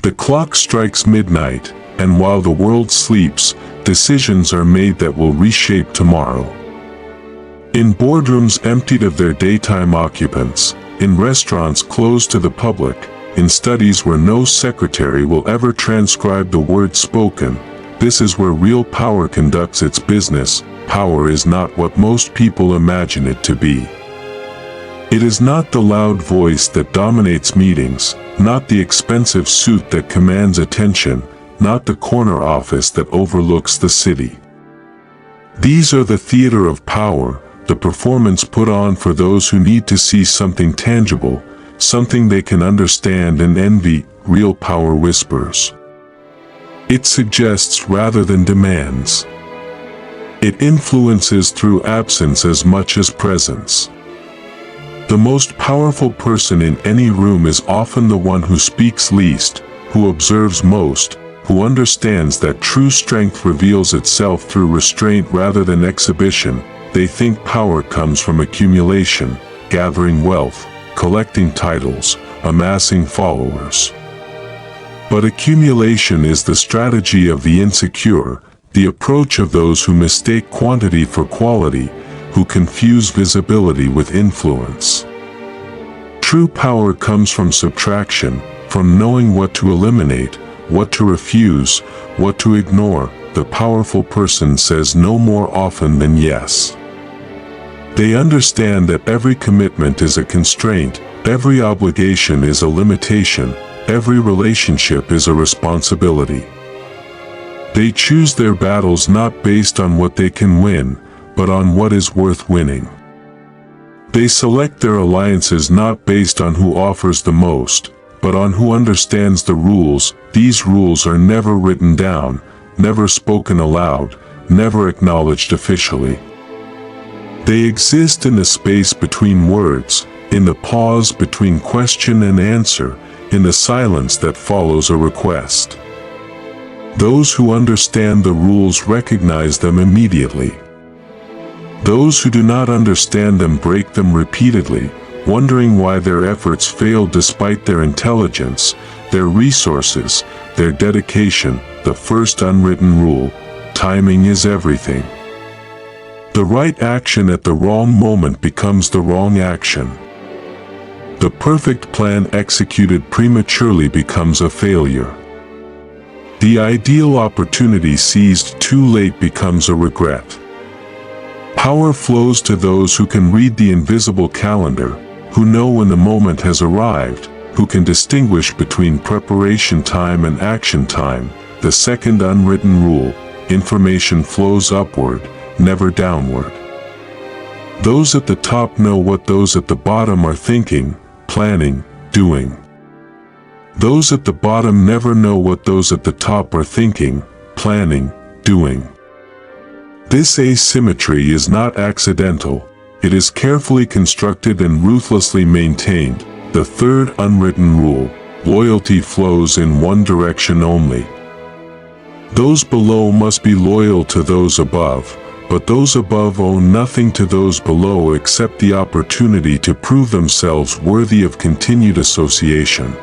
The clock strikes midnight, and while the world sleeps, decisions are made that will reshape tomorrow. In boardrooms emptied of their daytime occupants, in restaurants closed to the public, in studies where no secretary will ever transcribe the words spoken, this is where real power conducts its business. Power is not what most people imagine it to be. It is not the loud voice that dominates meetings, not the expensive suit that commands attention, not the corner office that overlooks the city. These are the theater of power, the performance put on for those who need to see something tangible, something they can understand and envy. Real power whispers. It suggests rather than demands. It influences through absence as much as presence. The most powerful person in any room is often the one who speaks least, who observes most, who understands that true strength reveals itself through restraint rather than exhibition. They think power comes from accumulation, gathering wealth, collecting titles, amassing followers. But accumulation is the strategy of the insecure, the approach of those who mistake quantity for quality, who confuse visibility with influence. True power comes from subtraction, from knowing what to eliminate, what to refuse, what to ignore. The powerful person says no more often than yes. They understand that every commitment is a constraint, every obligation is a limitation, every relationship is a responsibility. They choose their battles not based on what they can win, but on what is worth winning. They select their alliances not based on who offers the most, but on who understands the rules. These rules are never written down, never spoken aloud, never acknowledged officially. They exist in the space between words, in the pause between question and answer, in the silence that follows a request. Those who understand the rules recognize them immediately. Those who do not understand them break them repeatedly, wondering why their efforts fail despite their intelligence, their resources, their dedication. The first unwritten rule: timing is everything. The right action at the wrong moment becomes the wrong action. The perfect plan executed prematurely becomes a failure. The ideal opportunity seized too late becomes a regret. Power flows to those who can read the invisible calendar, who know when the moment has arrived, who can distinguish between preparation time and action time. The second unwritten rule: information flows upward, never downward. Those at the top know what those at the bottom are thinking, planning, doing. Those at the bottom never know what those at the top are thinking, planning, doing. This asymmetry is not accidental, it is carefully constructed and ruthlessly maintained. The third unwritten rule: loyalty flows in one direction only. Those below must be loyal to those above, but those above owe nothing to those below except the opportunity to prove themselves worthy of continued association.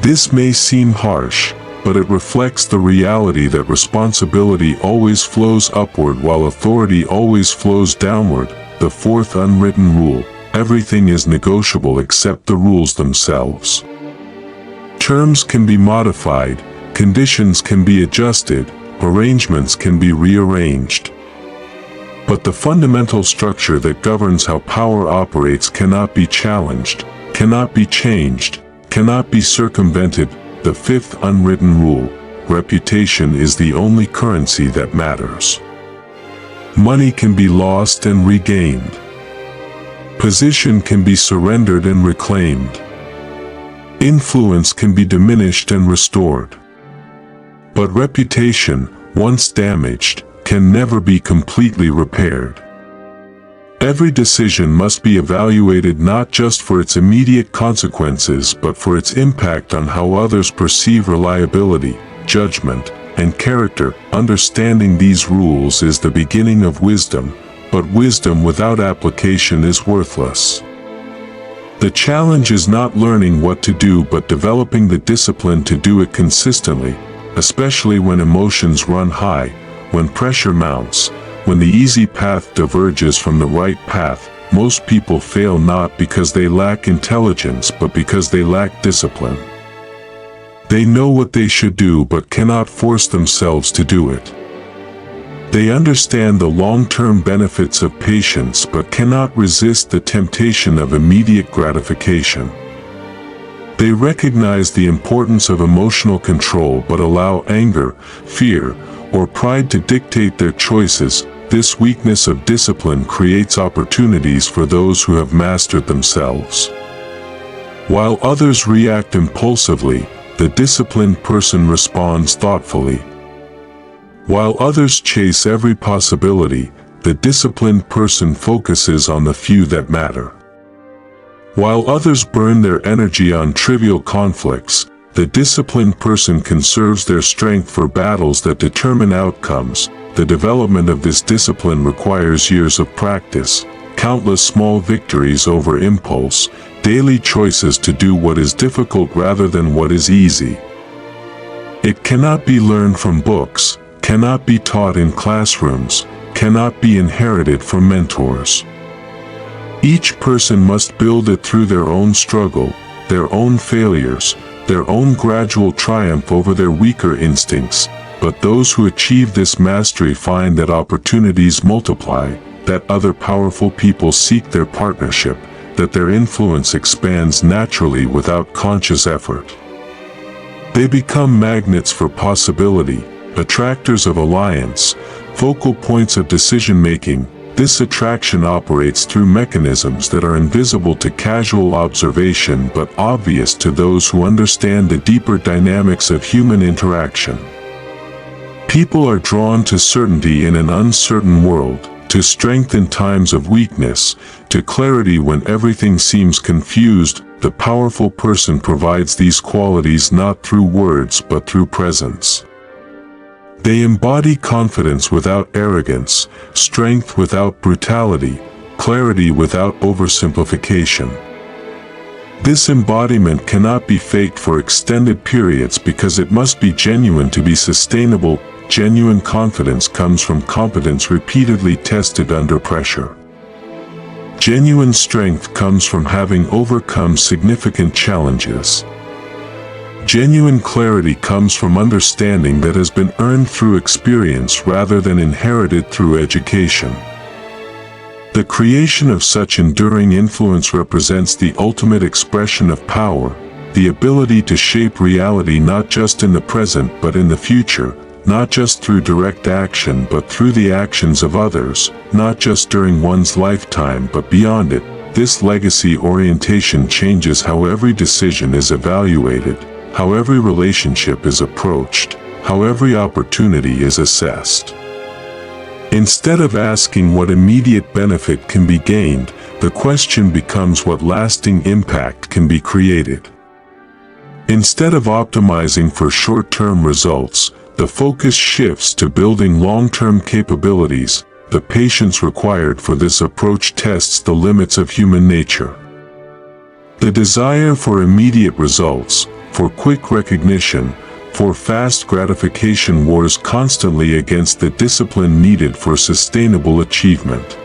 This may seem harsh, but it reflects the reality that responsibility always flows upward while authority always flows downward. The fourth unwritten rule: everything is negotiable except the rules themselves. Terms can be modified, conditions can be adjusted, arrangements can be rearranged. But the fundamental structure that governs how power operates cannot be challenged, cannot be changed, cannot be circumvented. The fifth unwritten rule: reputation is the only currency that matters. Money can be lost and regained. Position can be surrendered and reclaimed. Influence can be diminished and restored. But reputation, once damaged, can never be completely repaired. Every decision must be evaluated not just for its immediate consequences but for its impact on how others perceive reliability, judgment, and character. Understanding these rules is the beginning of wisdom, but wisdom without application is worthless. The challenge is not learning what to do but developing the discipline to do it consistently, especially when emotions run high, when pressure mounts, when the easy path diverges from the right path. Most people fail not because they lack intelligence but because they lack discipline. They know what they should do but cannot force themselves to do it. They understand the long-term benefits of patience but cannot resist the temptation of immediate gratification. They recognize the importance of emotional control but allow anger, fear, or pride to dictate their choices. This weakness of discipline creates opportunities for those who have mastered themselves. While others react impulsively, the disciplined person responds thoughtfully. While others chase every possibility, the disciplined person focuses on the few that matter. While others burn their energy on trivial conflicts, the disciplined person conserves their strength for battles that determine outcomes. The development of this discipline requires years of practice, countless small victories over impulse, daily choices to do what is difficult rather than what is easy. It cannot be learned from books, cannot be taught in classrooms, cannot be inherited from mentors. Each person must build it through their own struggle, their own failures, their own gradual triumph over their weaker instincts. But those who achieve this mastery find that opportunities multiply, that other powerful people seek their partnership, that their influence expands naturally without conscious effort. They become magnets for possibility, attractors of alliance, focal points of decision-making. This attraction operates through mechanisms that are invisible to casual observation but obvious to those who understand the deeper dynamics of human interaction. People are drawn to certainty in an uncertain world, to strength in times of weakness, to clarity when everything seems confused. The powerful person provides these qualities not through words but through presence. They embody confidence without arrogance, strength without brutality, clarity without oversimplification. This embodiment cannot be faked for extended periods because it must be genuine to be sustainable. Genuine confidence comes from competence repeatedly tested under pressure. Genuine strength comes from having overcome significant challenges. Genuine clarity comes from understanding that has been earned through experience rather than inherited through education. The creation of such enduring influence represents the ultimate expression of power, the ability to shape reality not just in the present but in the future, not just through direct action but through the actions of others, not just during one's lifetime but beyond it. This legacy orientation changes how every decision is evaluated, how every relationship is approached, how every opportunity is assessed. Instead of asking what immediate benefit can be gained, the question becomes what lasting impact can be created. Instead of optimizing for short-term results, the focus shifts to building long-term capabilities. The patience required for this approach tests the limits of human nature. The desire for immediate results, for quick recognition, for fast gratification wars constantly against the discipline needed for sustainable achievement.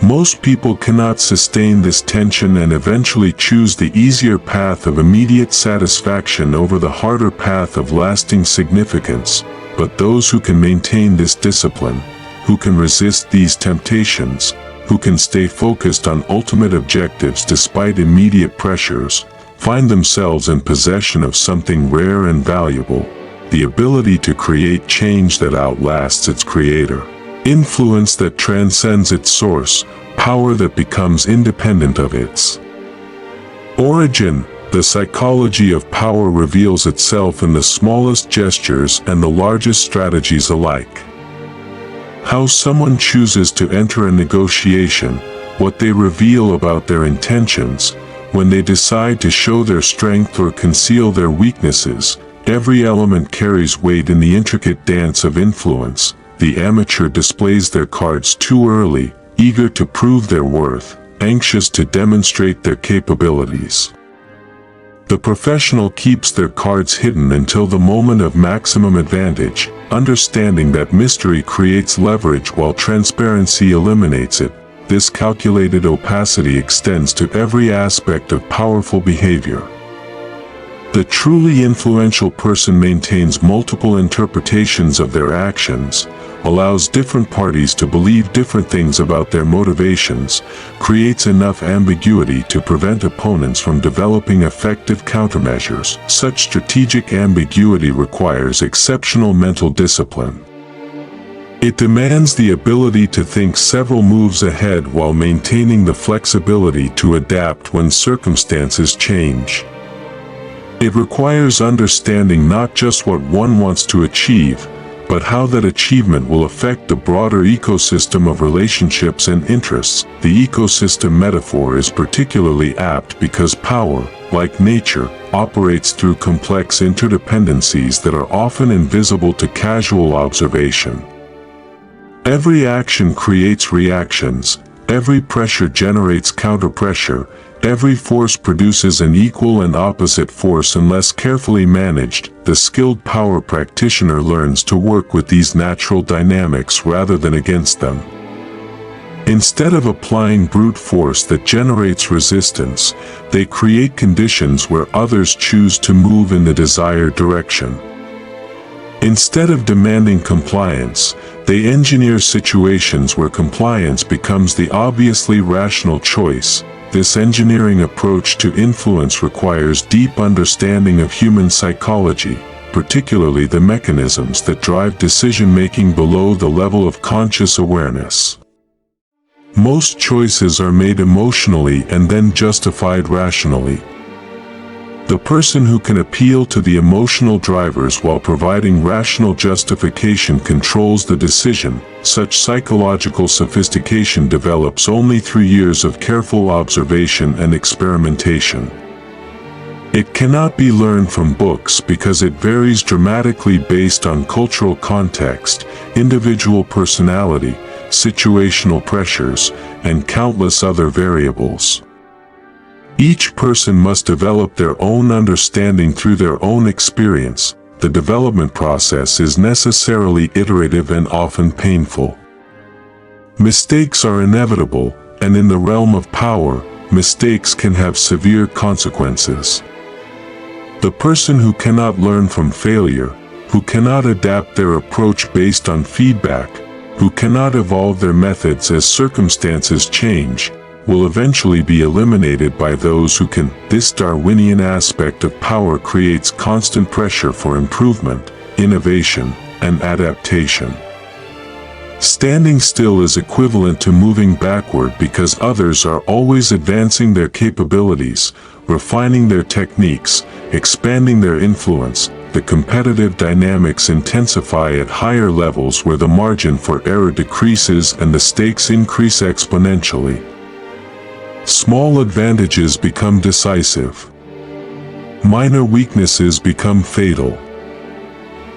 Most people cannot sustain this tension and eventually choose the easier path of immediate satisfaction over the harder path of lasting significance, but those who can maintain this discipline, who can resist these temptations, who can stay focused on ultimate objectives despite immediate pressures, find themselves in possession of something rare and valuable, the ability to create change that outlasts its creator. Influence that transcends its source, power that becomes independent of its origin. The psychology of power reveals itself in the smallest gestures and the largest strategies alike. How someone chooses to enter a negotiation, what they reveal about their intentions, when they decide to show their strength or conceal their weaknesses. Every element carries weight in the intricate dance of influence. The amateur displays their cards too early, eager to prove their worth, anxious to demonstrate their capabilities. The professional keeps their cards hidden until the moment of maximum advantage, understanding that mystery creates leverage while transparency eliminates it. This calculated opacity extends to every aspect of powerful behavior. The truly influential person maintains multiple interpretations of their actions, allows different parties to believe different things about their motivations, creates enough ambiguity to prevent opponents from developing effective countermeasures. Such strategic ambiguity requires exceptional mental discipline. It demands the ability to think several moves ahead while maintaining the flexibility to adapt when circumstances change. It requires understanding not just what one wants to achieve, but how that achievement will affect the broader ecosystem of relationships and interests. The ecosystem metaphor is particularly apt because power, like nature, operates through complex interdependencies that are often invisible to casual observation. Every action creates reactions, every pressure generates counterpressure, every force produces an equal and opposite force unless carefully managed. The skilled power practitioner learns to work with these natural dynamics rather than against them. Instead of applying brute force that generates resistance, they create conditions where others choose to move in the desired direction. Instead of demanding compliance, they engineer situations where compliance becomes the obviously rational choice. This engineering approach to influence requires deep understanding of human psychology, particularly the mechanisms that drive decision-making below the level of conscious awareness. Most choices are made emotionally and then justified rationally. The person who can appeal to the emotional drivers while providing rational justification controls the decision. Such psychological sophistication develops only through years of careful observation and experimentation. It cannot be learned from books because it varies dramatically based on cultural context, individual personality, situational pressures, and countless other variables. Each person must develop their own understanding through their own experience. The development process is necessarily iterative and often painful. Mistakes are inevitable, and in the realm of power, mistakes can have severe consequences. The person who cannot learn from failure, who cannot adapt their approach based on feedback, who cannot evolve their methods as circumstances change, will eventually be eliminated by those who can. This Darwinian aspect of power creates constant pressure for improvement, innovation, and adaptation. Standing still is equivalent to moving backward because others are always advancing their capabilities, refining their techniques, expanding their influence. The competitive dynamics intensify at higher levels where the margin for error decreases and the stakes increase exponentially. Small advantages become decisive. Minor weaknesses become fatal.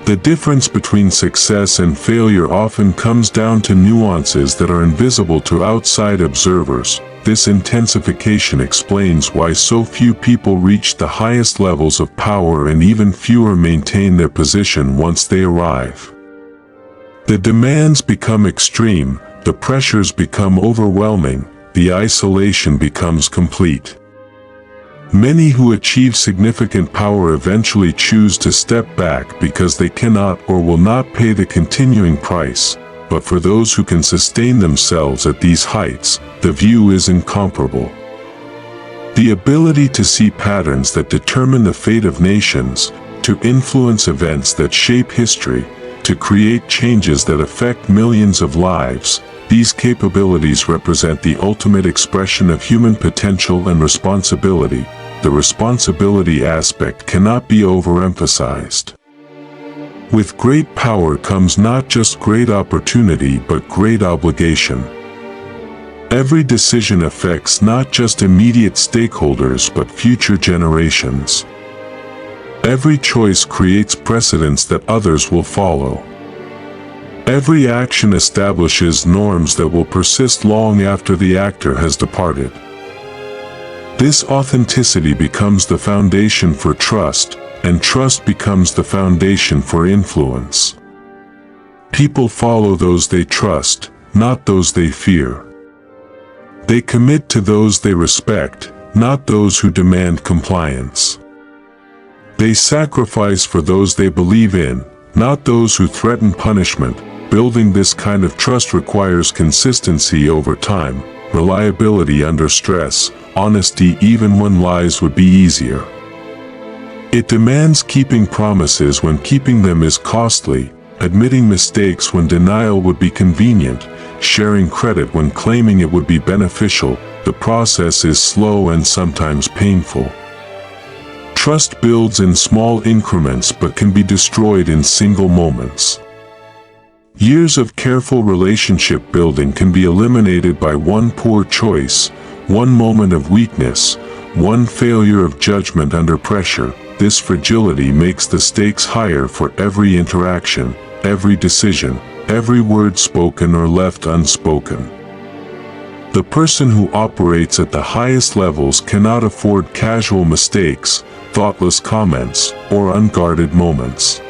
The difference between success and failure often comes down to nuances that are invisible to outside observers. This intensification explains why so few people reach the highest levels of power and even fewer maintain their position once they arrive. The demands become extreme, the pressures become overwhelming, the isolation becomes complete. Many who achieve significant power eventually choose to step back because they cannot or will not pay the continuing price, but for those who can sustain themselves at these heights, the view is incomparable. The ability to see patterns that determine the fate of nations, to influence events that shape history, to create changes that affect millions of lives, these capabilities represent the ultimate expression of human potential and responsibility. The responsibility aspect cannot be overemphasized. With great power comes not just great opportunity but great obligation. Every decision affects not just immediate stakeholders but future generations. Every choice creates precedents that others will follow. Every action establishes norms that will persist long after the actor has departed. This authenticity becomes the foundation for trust, and trust becomes the foundation for influence. People follow those they trust, not those they fear. They commit to those they respect, not those who demand compliance. They sacrifice for those they believe in, not those who threaten punishment. Building this kind of trust requires consistency over time, reliability under stress, honesty even when lies would be easier. It demands keeping promises when keeping them is costly, admitting mistakes when denial would be convenient, sharing credit when claiming it would be beneficial. The process is slow and sometimes painful. Trust builds in small increments but can be destroyed in single moments. Years of careful relationship building can be eliminated by one poor choice, one moment of weakness, one failure of judgment under pressure. This fragility makes the stakes higher for every interaction, every decision, every word spoken or left unspoken. The person who operates at the highest levels cannot afford casual mistakes, thoughtless comments, or unguarded moments.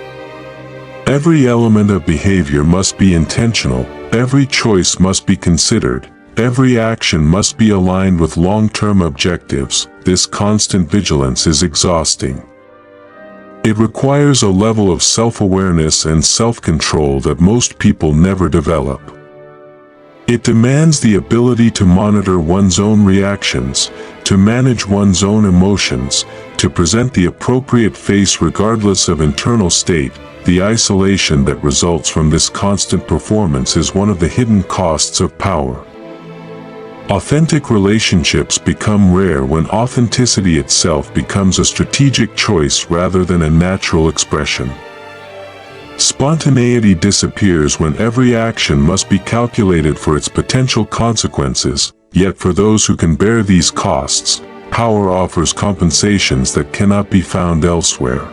Every element of behavior must be intentional, every choice must be considered, every action must be aligned with long-term objectives. This constant vigilance is exhausting. It requires a level of self-awareness and self-control that most people never develop. It demands the ability to monitor one's own reactions, to manage one's own emotions, to present the appropriate face regardless of internal state. The isolation that results from this constant performance is one of the hidden costs of power. Authentic relationships become rare when authenticity itself becomes a strategic choice rather than a natural expression. Spontaneity disappears when every action must be calculated for its potential consequences, yet for those who can bear these costs, power offers compensations that cannot be found elsewhere.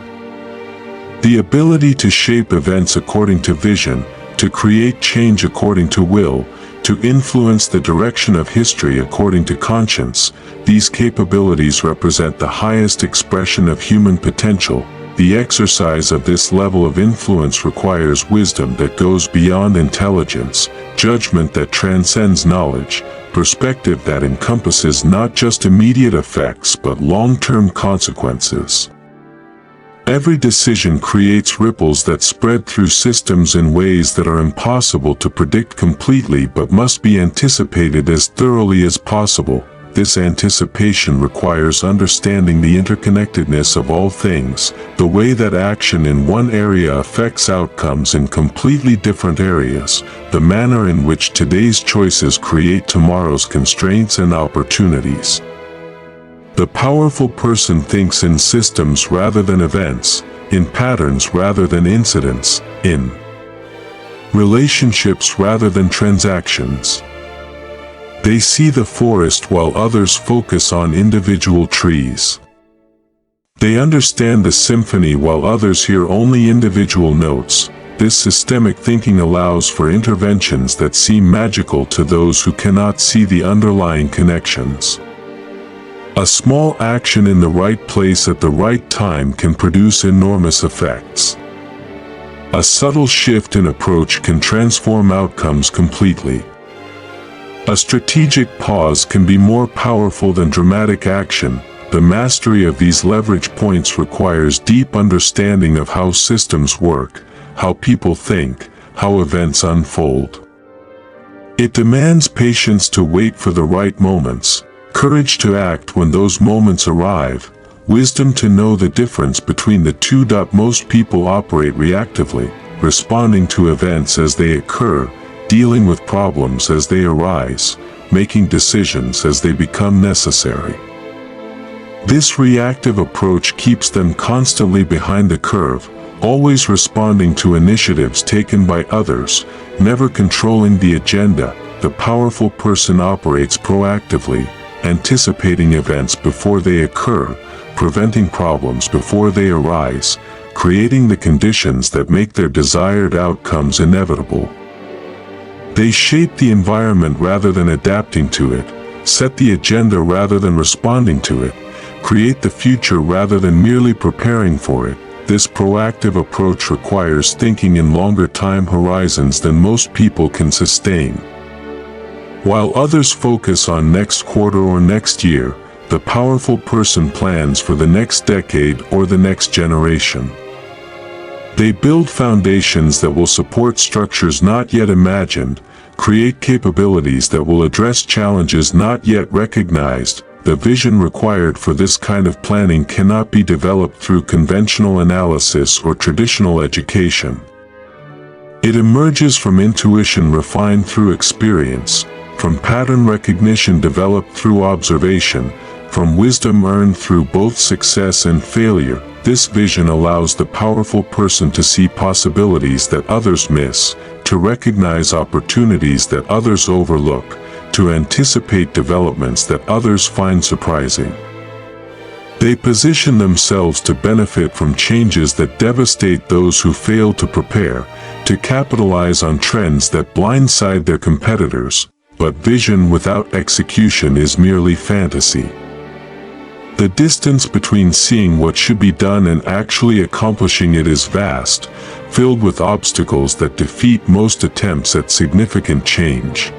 The ability to shape events according to vision, to create change according to will, to influence the direction of history according to conscience, these capabilities represent the highest expression of human potential. The exercise of this level of influence requires wisdom that goes beyond intelligence, judgment that transcends knowledge, perspective that encompasses not just immediate effects but long-term consequences. Every decision creates ripples that spread through systems in ways that are impossible to predict completely but must be anticipated as thoroughly as possible. This anticipation requires understanding the interconnectedness of all things, the way that action in one area affects outcomes in completely different areas, the manner in which today's choices create tomorrow's constraints and opportunities. The powerful person thinks in systems rather than events, in patterns rather than incidents, in relationships rather than transactions. They see the forest while others focus on individual trees. They understand the symphony while others hear only individual notes. This systemic thinking allows for interventions that seem magical to those who cannot see the underlying connections. A small action in the right place at the right time can produce enormous effects. A subtle shift in approach can transform outcomes completely. A strategic pause can be more powerful than dramatic action. The mastery of these leverage points requires deep understanding of how systems work, how people think, how events unfold. It demands patience to wait for the right moments, courage to act when those moments arrive, wisdom to know the difference between the two. Most people operate reactively, responding to events as they occur, dealing with problems as they arise, making decisions as they become necessary. This reactive approach keeps them constantly behind the curve, always responding to initiatives taken by others, never controlling the agenda. The powerful person operates proactively, anticipating events before they occur, preventing problems before they arise, creating the conditions that make their desired outcomes inevitable. They shape the environment rather than adapting to it, set the agenda rather than responding to it, create the future rather than merely preparing for it. This proactive approach requires thinking in longer time horizons than most people can sustain. While others focus on next quarter or next year, the powerful person plans for the next decade or the next generation. They build foundations that will support structures not yet imagined, create capabilities that will address challenges not yet recognized. The vision required for this kind of planning cannot be developed through conventional analysis or traditional education. It emerges from intuition refined through experience, from pattern recognition developed through observation, from wisdom earned through both success and failure. This vision allows the powerful person to see possibilities that others miss, to recognize opportunities that others overlook, to anticipate developments that others find surprising. They position themselves to benefit from changes that devastate those who fail to prepare, to capitalize on trends that blindside their competitors. But vision without execution is merely fantasy. The distance between seeing what should be done and actually accomplishing it is vast, filled with obstacles that defeat most attempts at significant change.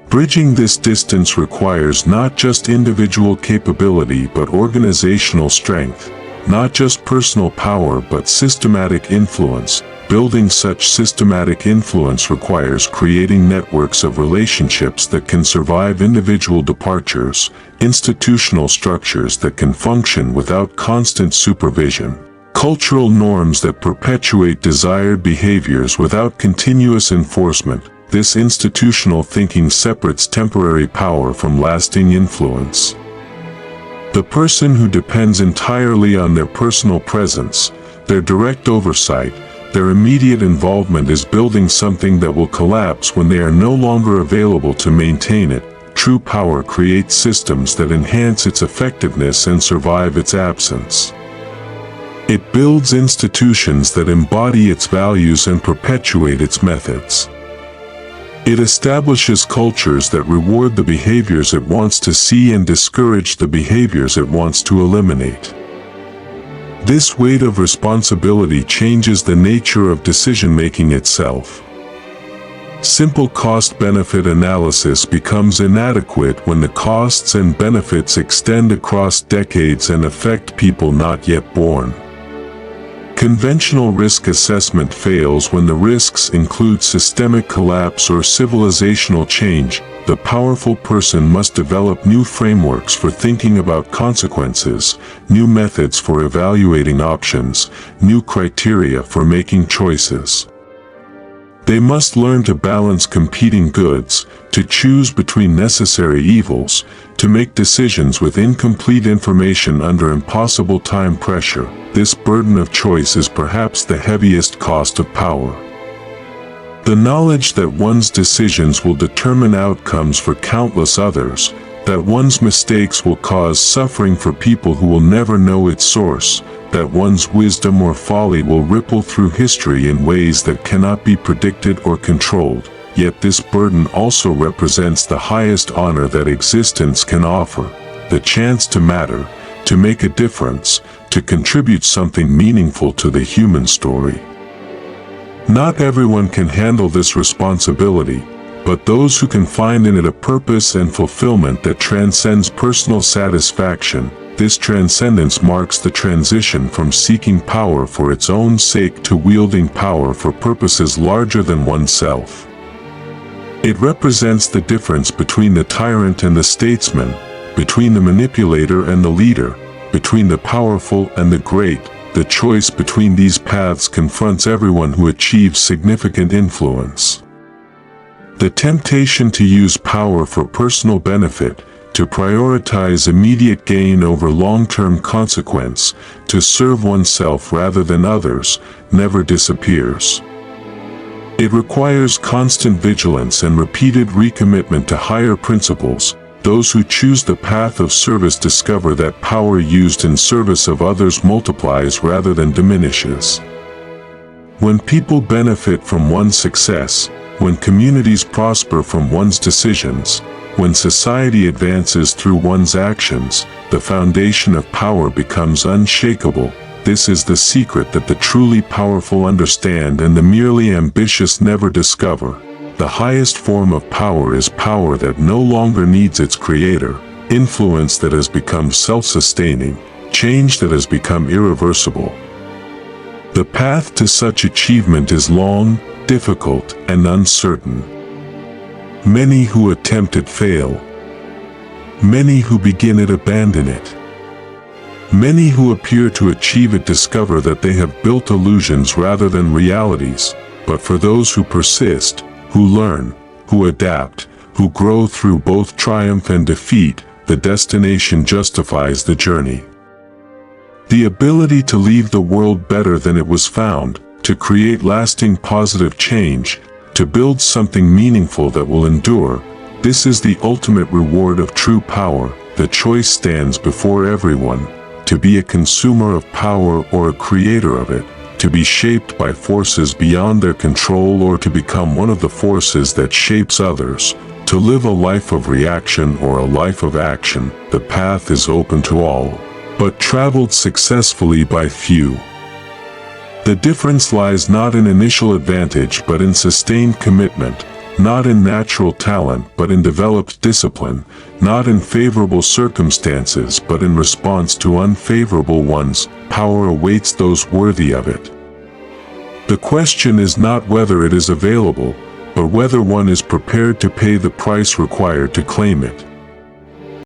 Bridging this distance requires not just individual capability but organizational strength, not just personal power but systematic influence. Building such systematic influence requires creating networks of relationships that can survive individual departures, institutional structures that can function without constant supervision, cultural norms that perpetuate desired behaviors without continuous enforcement. This institutional thinking separates temporary power from lasting influence. The person who depends entirely on their personal presence, their direct oversight, their immediate involvement is building something that will collapse when they are no longer available to maintain it. True power creates systems that enhance its effectiveness and survive its absence. It builds institutions that embody its values and perpetuate its methods. It establishes cultures that reward the behaviors it wants to see and discourage the behaviors it wants to eliminate. This weight of responsibility changes the nature of decision-making itself. Simple cost-benefit analysis becomes inadequate when the costs and benefits extend across decades and affect people not yet born. Conventional risk assessment fails when the risks include systemic collapse or civilizational change. The powerful person must develop new frameworks for thinking about consequences, new methods for evaluating options, new criteria for making choices. They must learn to balance competing goods, to choose between necessary evils, to make decisions with incomplete information under impossible time pressure. This burden of choice is perhaps the heaviest cost of power. The knowledge that one's decisions will determine outcomes for countless others, that one's mistakes will cause suffering for people who will never know its source, that one's wisdom or folly will ripple through history in ways that cannot be predicted or controlled. Yet this burden also represents the highest honor that existence can offer, the chance to matter, to make a difference, to contribute something meaningful to the human story. Not everyone can handle this responsibility, but those who can find in it a purpose and fulfillment that transcends personal satisfaction. This transcendence marks the transition from seeking power for its own sake to wielding power for purposes larger than oneself. It represents the difference between the tyrant and the statesman, between the manipulator and the leader, between the powerful and the great. The choice between these paths confronts everyone who achieves significant influence. The temptation to use power for personal benefit, to prioritize immediate gain over long-term consequence, to serve oneself rather than others, never disappears. It requires constant vigilance and repeated recommitment to higher principles. Those who choose the path of service discover that power used in service of others multiplies rather than diminishes. When people benefit from one's success, when communities prosper from one's decisions, when society advances through one's actions, the foundation of power becomes unshakable. This is the secret that the truly powerful understand and the merely ambitious never discover. The highest form of power is power that no longer needs its creator, influence that has become self-sustaining, change that has become irreversible. The path to such achievement is long, difficult, and uncertain. Many who attempt it fail. Many who begin it abandon it. Many who appear to achieve it discover that they have built illusions rather than realities, but for those who persist, who learn, who adapt, who grow through both triumph and defeat, the destination justifies the journey. The ability to leave the world better than it was found, to create lasting positive change, to build something meaningful that will endure, this is the ultimate reward of true power. The choice stands before everyone, to be a consumer of power or a creator of it, to be shaped by forces beyond their control or to become one of the forces that shapes others, to live a life of reaction or a life of action. The path is open to all, but traveled successfully by few. The difference lies not in initial advantage but in sustained commitment, not in natural talent but in developed discipline, not in favorable circumstances but in response to unfavorable ones. Power awaits those worthy of it. The question is not whether it is available, but whether one is prepared to pay the price required to claim it.